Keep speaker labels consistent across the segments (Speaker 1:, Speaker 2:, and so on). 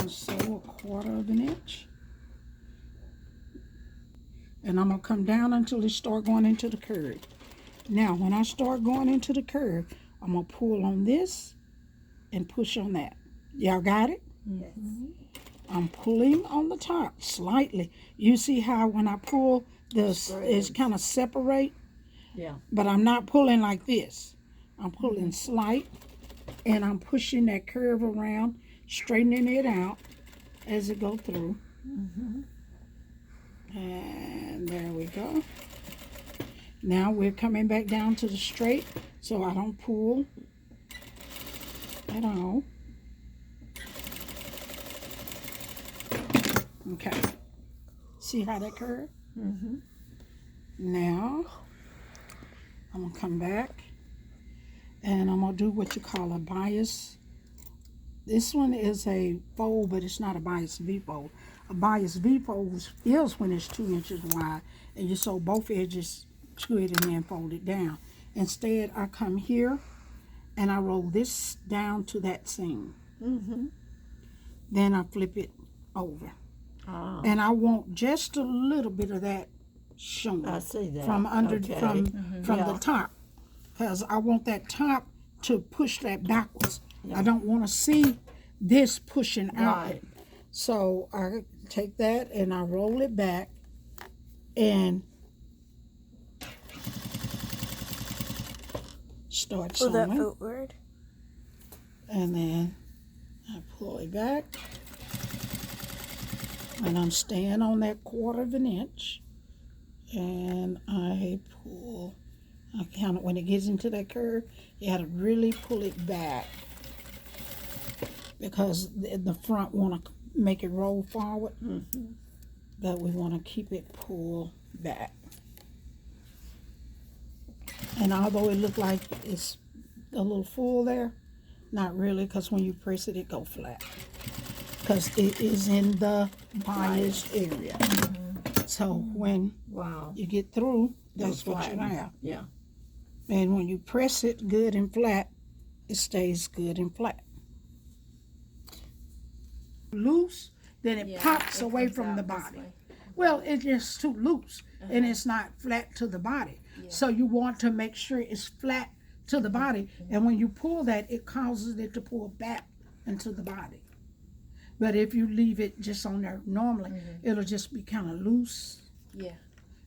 Speaker 1: And sew 1/4 of an inch. And I'm going to come down until it start going into the curve. Now, when I start going into the curve, I'm going to pull on this and push on that. Y'all got it?
Speaker 2: Yes.
Speaker 1: I'm pulling on the top slightly. You see how when I pull, it's kind of separate?
Speaker 2: Yeah.
Speaker 1: But I'm not pulling like this. I'm pulling slight, and I'm pushing that curve around, straightening it out as it go through. And there we go. Now we're coming back down to the straight, so I don't pull at all. Okay. See how that curve? Now, I'm going to come back, and I'm going to do what you call a bias. This one is a fold, but it's not a bias V-fold. A bias V-fold is when it's 2 inches wide, and you sew both edges to it and then fold it down. Instead, I come here, and I roll this down to that seam. Then I flip it over. And I want just a little bit of that showing.
Speaker 2: I see that.
Speaker 1: From under, from the top. Because I want that top to push that backwards. I don't want to see this pushing out. So I take that and I roll it back and start sewing.
Speaker 3: Pull that forward.
Speaker 1: And then I pull it back. And I'm staying on that 1/4 of an inch. And I pull. I count it when it gets into that curve. You got to really pull it back. Because the front want to make it roll forward. But we want to keep it pulled back. And although it look like it's a little full there, not really, because when you press it, it go flat. Because it is in the bias area. So when you get through, that's what you have.
Speaker 2: Yeah.
Speaker 1: And when you press it good and flat, it stays good and flat. Loose, then it pops away from the body. Well, it's just too loose, and it's not flat to the body. So you want to make sure it's flat to the body, and when you pull that, it causes it to pull back into the body. But if you leave it just on there normally, it'll just be kind of loose.
Speaker 3: Yeah.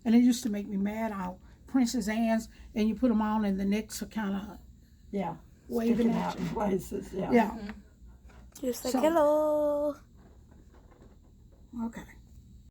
Speaker 1: And it used to make me mad how Princess Anne's, and you put them on and the necks are kind of waving
Speaker 2: out in places.
Speaker 1: Yeah.
Speaker 3: Just like hello.
Speaker 1: Okay.